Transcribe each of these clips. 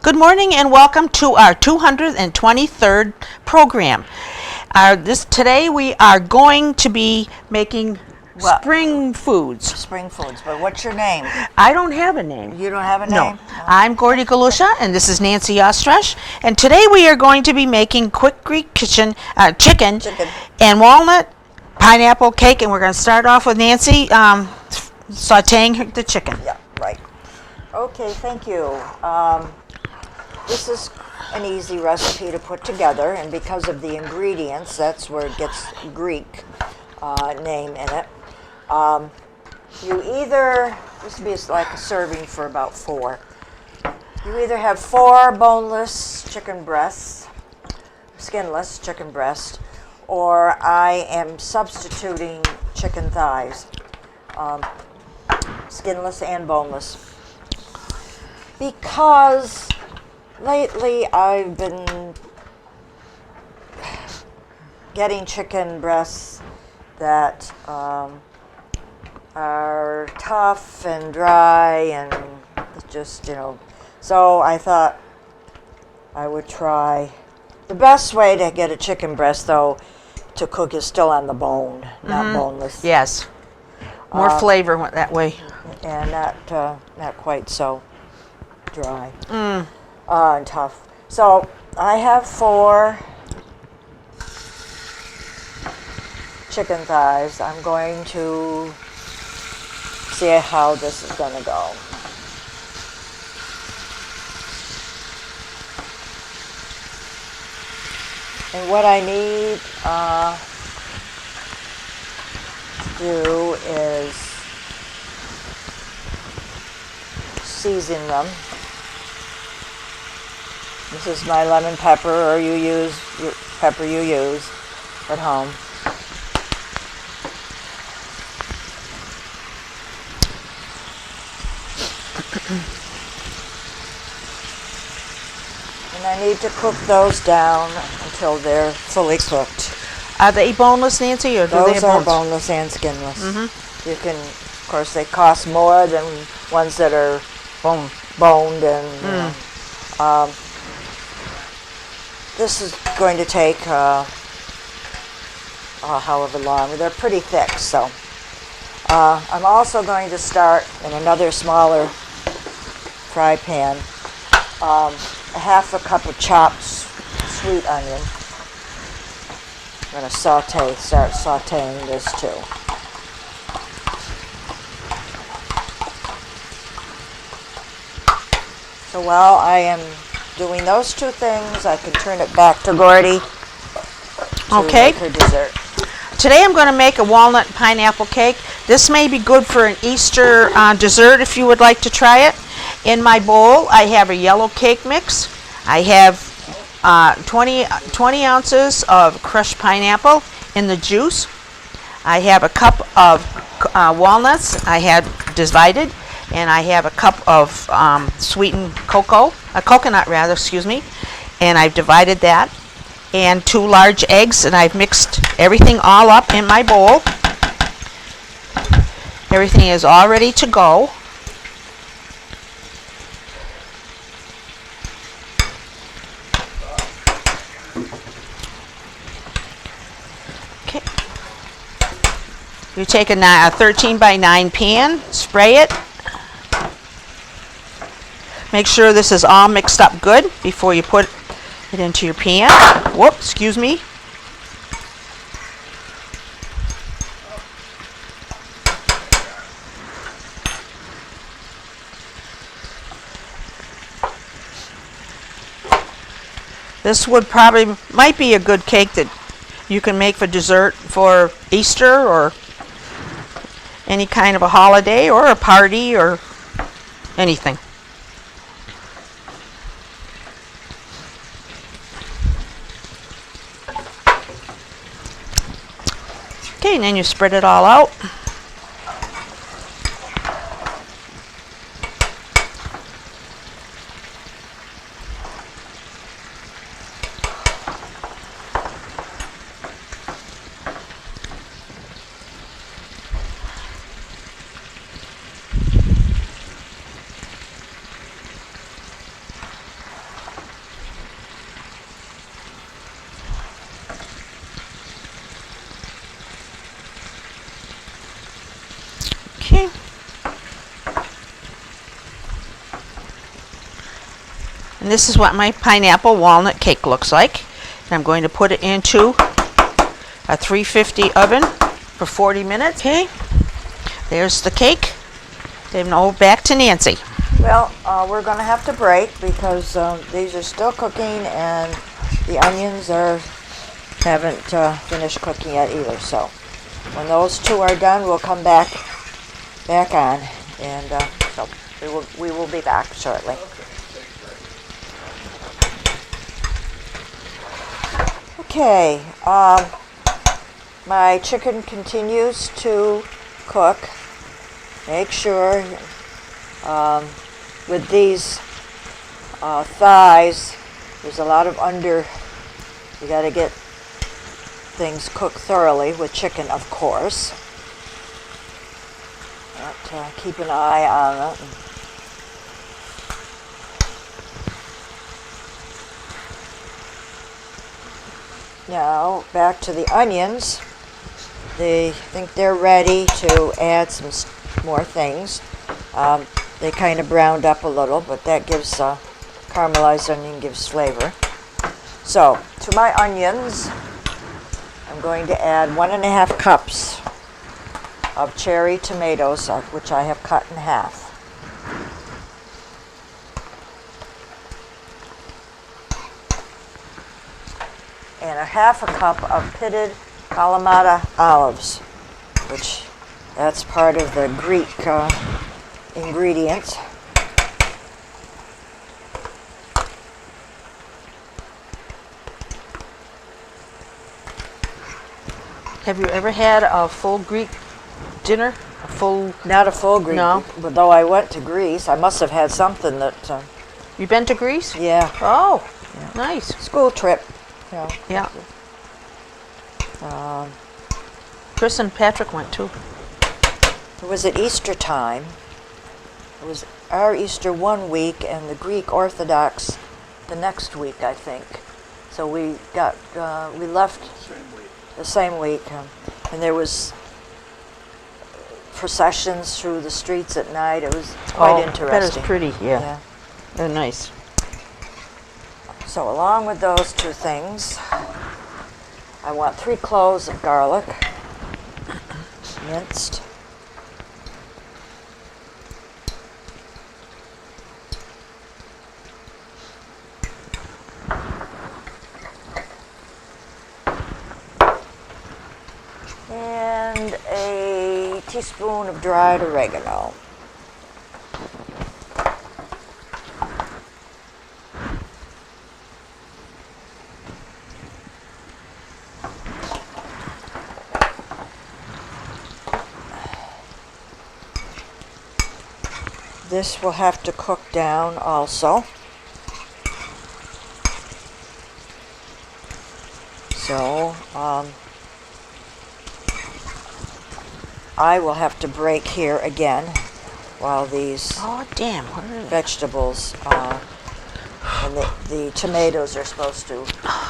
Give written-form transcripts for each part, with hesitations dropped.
Good morning and welcome to our 223rd program. Today we are going to be making spring foods. Spring foods, but what's your name? I don't have a name. You don't have a No. name? I'm Gordy Galusha and this is Nancy Ostrich. And today we are going to be making quick Greek chicken and walnut pineapple cake. And we're going to start off with Nancy sauteing the chicken. Yeah, right. Okay, thank you. This is an easy recipe to put together, and because of the ingredients, that's where it gets Greek name in it. This would be like a serving for about 4. You either have 4 boneless chicken breasts, skinless chicken breast, or I am substituting chicken thighs, skinless and boneless, because lately I've been getting chicken breasts that are tough and dry and just, so I thought I would try. The best way to get a chicken breast, though, to cook is still on the bone, not boneless. Yes. More flavor that way. And not quite so dry. And tough. So I have 4 chicken thighs. I'm going to see how this is going to go. And what I need to do is season them. This is my lemon pepper, or you use your pepper you use at home. And I need to cook those down until they're fully cooked. Are they boneless, Nancy, or do they have Those are bones? boneless and skinless. You can, of course, they cost more than ones that are boned and. This is going to take however long. They're pretty thick, so. I'm also going to start in another smaller fry pan, a half a cup of chopped sweet onion. I'm going to start sauteing this too. So while I am doing those 2 things, I can turn it back to Gordy to make her dessert. Today I'm going to make a walnut pineapple cake. This may be good for an Easter dessert if you would like to try it. In my bowl, I have a yellow cake mix. I have 20 ounces of crushed pineapple in the juice. I have a cup of walnuts I had divided, and I have a cup of sweetened coconut, and I've divided that, and 2 large eggs, and I've mixed everything all up in my bowl. Everything is all ready to go. Okay. You take a 13 by 9 pan, spray it. Make sure this is all mixed up good before you put it into your pan. Whoops, excuse me. This might be a good cake that you can make for dessert for Easter or any kind of a holiday or a party or anything. Okay, and then you spread it all out. And this is what my pineapple walnut cake looks like. And I'm going to put it into a 350 oven for 40 minutes. Okay, there's the cake. And now back to Nancy. Well, we're going to have to break because these are still cooking and the onions haven't finished cooking yet either. So when those two are done, we'll come back on, and so we will be back shortly. Okay, my chicken continues to cook. Make sure with these thighs, there's a lot of you got to get things cooked thoroughly with chicken, of course. But keep an eye on it. Now, back to the onions. They think they're ready to add some more things. They kind of browned up a little, but that gives caramelized onion gives flavor. So, to my onions, I'm going to add 1.5 cups of cherry tomatoes, which I have cut in half. And 1/2 cup of pitted Kalamata olives, which that's part of the Greek ingredients. Have you ever had a full Greek dinner? Not a full Greek. No. But though I went to Greece, I must have had something that. You been to Greece? Yeah. Oh, nice. School trip. You know. Yeah. Chris and Patrick went too. It was at Easter time. It was our Easter one week and the Greek Orthodox the next week, I think. So we left the same week, and there was processions through the streets at night. It was quite interesting. That was pretty, yeah. They're nice. So along with those two things, I want 3 cloves of garlic, minced. And a teaspoon of dried oregano. This will have to cook down also. So, I will have to break here again while these vegetables and the tomatoes are supposed to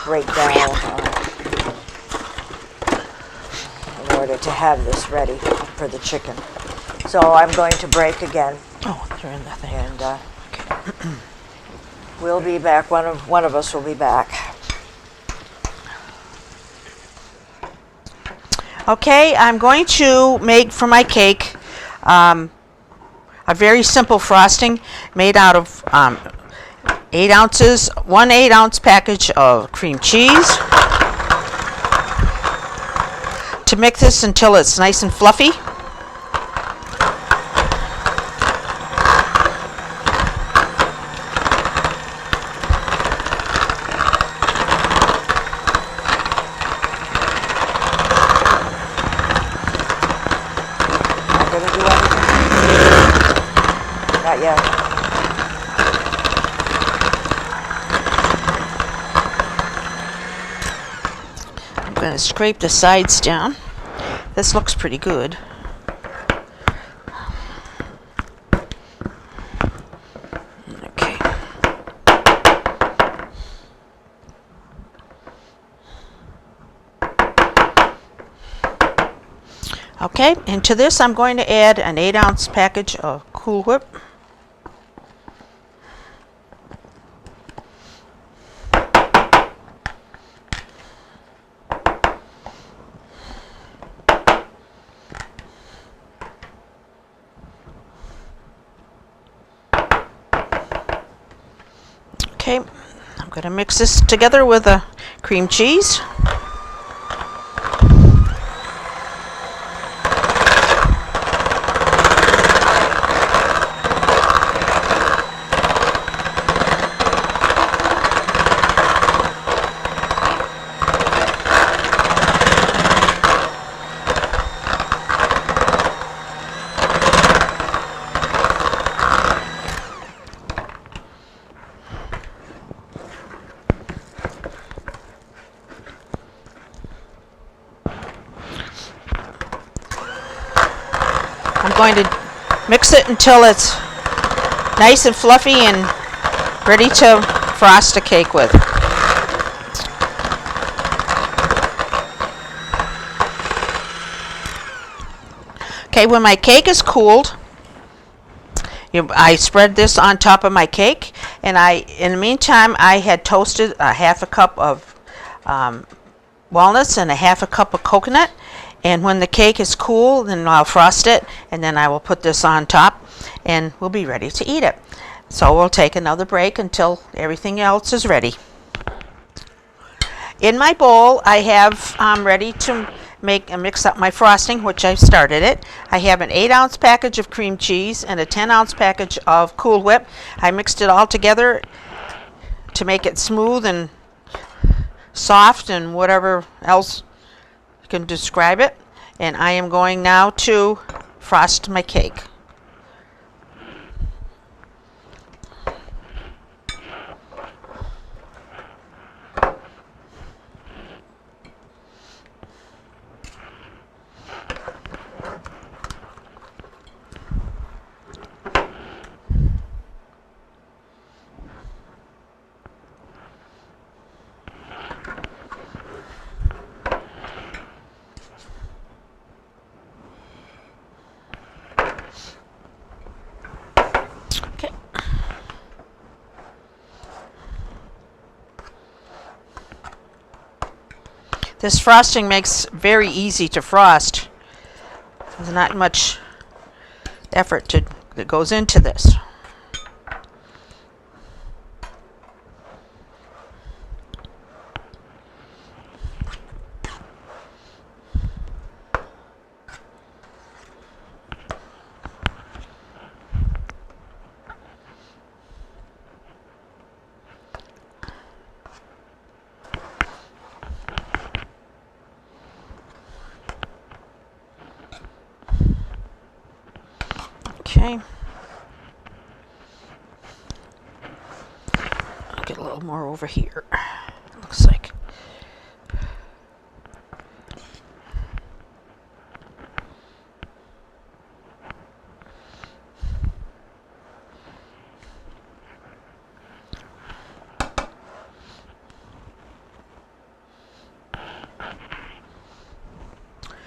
break down in order to have this ready for the chicken. So I'm going to break again. Oh, they're in that thing. And we'll be back. One of us will be back. Okay, I'm going to make for my cake a very simple frosting made out of 8 ounces, 1 8-ounce package of cream cheese. To mix this until it's nice and fluffy. I'm going to scrape the sides down. This looks pretty good. Okay. Okay, and to this I'm going to add an 8-ounce package of Cool Whip. Okay, I'm going to mix this together with the cream cheese. I'm going to mix it until it's nice and fluffy and ready to frost a cake with. Okay, when my cake is cooled, I spread this on top of my cake, and in the meantime, I had toasted a half a cup of walnuts and a half a cup of coconut. And when the cake is cool, then I'll frost it, and then I will put this on top, and we'll be ready to eat it. So we'll take another break until everything else is ready. In my bowl, I have ready to mix up my frosting, which I've started it. I have an 8-ounce package of cream cheese and a 10-ounce package of Cool Whip. I mixed it all together to make it smooth and soft and whatever else you can describe it. And I am going now to frost my cake. This frosting makes very easy to frost. There's not much effort that goes into this. Okay. I'll get a little more over here. Looks like.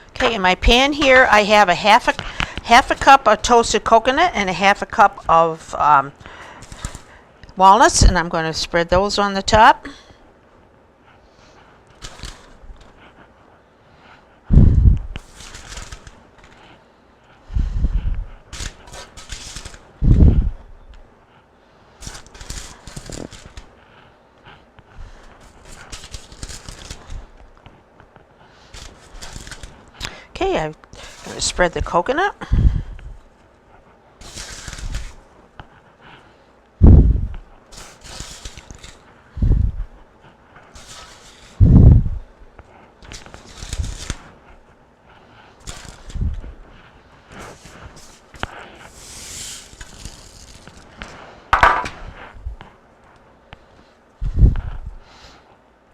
Okay, in my pan here, I have a half a cup of toasted coconut and a half a cup of walnuts, and I'm going to spread those on the top. Okay, I'm going to spread the coconut.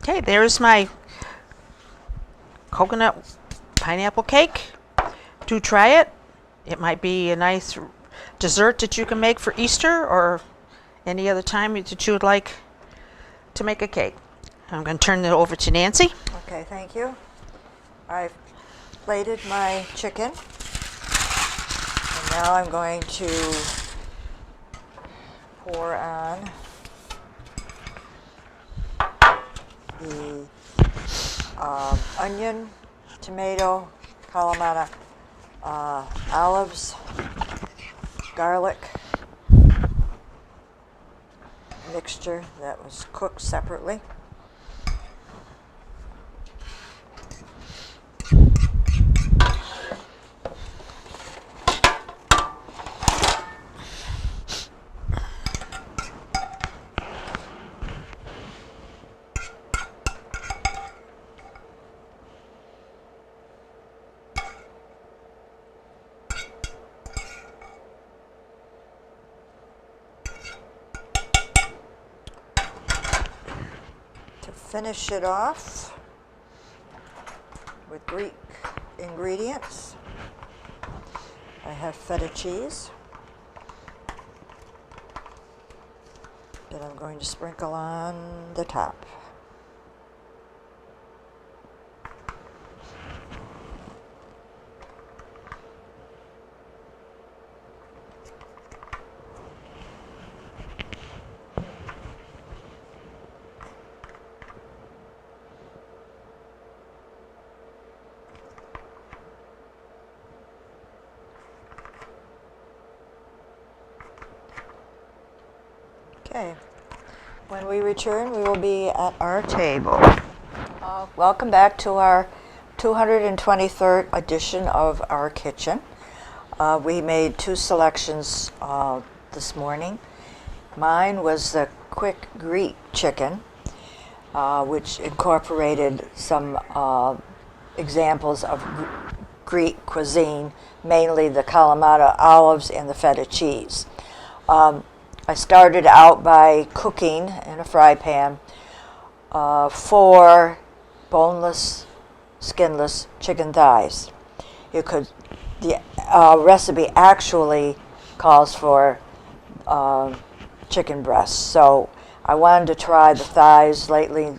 Okay, there's my coconut pineapple cake. Do try it. It might be a nice dessert that you can make for Easter or any other time that you would like to make a cake. I'm going to turn it over to Nancy. Okay, thank you. I've plated my chicken, and now I'm going to pour on the onion, tomato, Kalamata, olives, garlic, mixture that was cooked separately. To finish it off with Greek ingredients, I have feta cheese that I'm going to sprinkle on the top. Okay, when we return, we will be at our table. Welcome back to our 223rd edition of Our Kitchen. We made two selections this morning. Mine was the quick Greek chicken, which incorporated some examples of Greek cuisine, mainly the Kalamata olives and the feta cheese. I started out by cooking in a fry pan 4 boneless, skinless chicken thighs. The recipe actually calls for chicken breasts, so I wanted to try the thighs. Lately,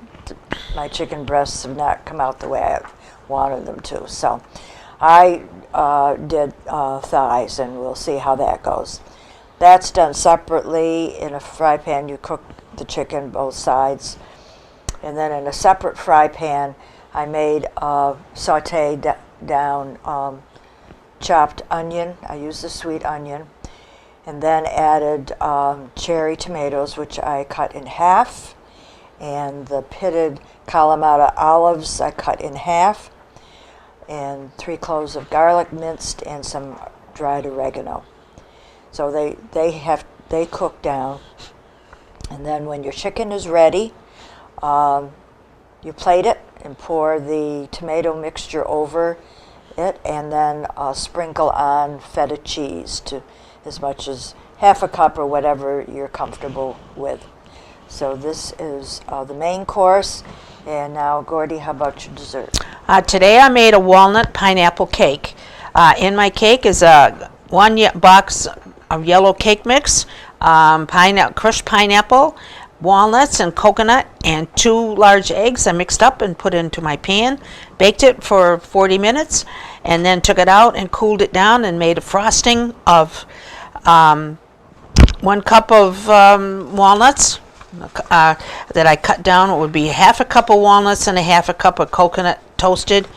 my chicken breasts have not come out the way I wanted them to, so I did thighs, and we'll see how that goes. That's done separately. In a fry pan, you cook the chicken both sides. And then in a separate fry pan, I made sauteed down chopped onion. I used the sweet onion. And then added cherry tomatoes, which I cut in half. And the pitted Kalamata olives I cut in half. And 3 cloves of garlic minced and some dried oregano. So they cook down, and then when your chicken is ready, you plate it and pour the tomato mixture over it, and then sprinkle on feta cheese to as much as half a cup or whatever you're comfortable with. So this is the main course, and now Gordy, how about your dessert? Today I made a walnut pineapple cake. In my cake is a 1 box of yellow cake mix, crushed pineapple, walnuts and coconut, and 2 large eggs I mixed up and put into my pan. Baked it for 40 minutes and then took it out and cooled it down and made a frosting of 1 cup of walnuts that I cut down. It would be half a cup of walnuts and a half a cup of coconut toasted,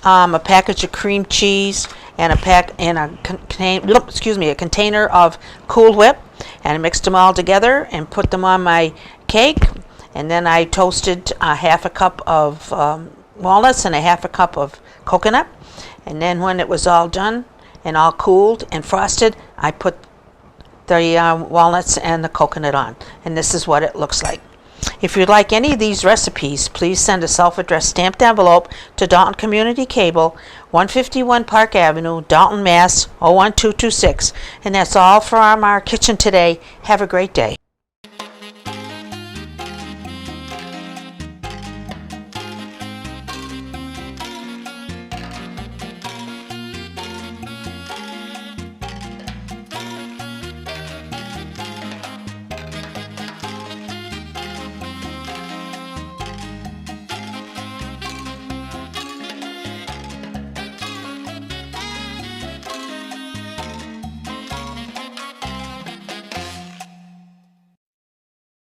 a package of cream cheese, and a container of Cool Whip, and I mixed them all together and put them on my cake. And then I toasted a half a cup of walnuts and a half a cup of coconut. And then when it was all done and all cooled and frosted, I put the walnuts and the coconut on. And this is what it looks like. If you'd like any of these recipes, please send a self-addressed stamped envelope to Dalton Community Cable, 151 Park Avenue, Dalton, Mass. 01226. And that's all for our kitchen today. Have a great day.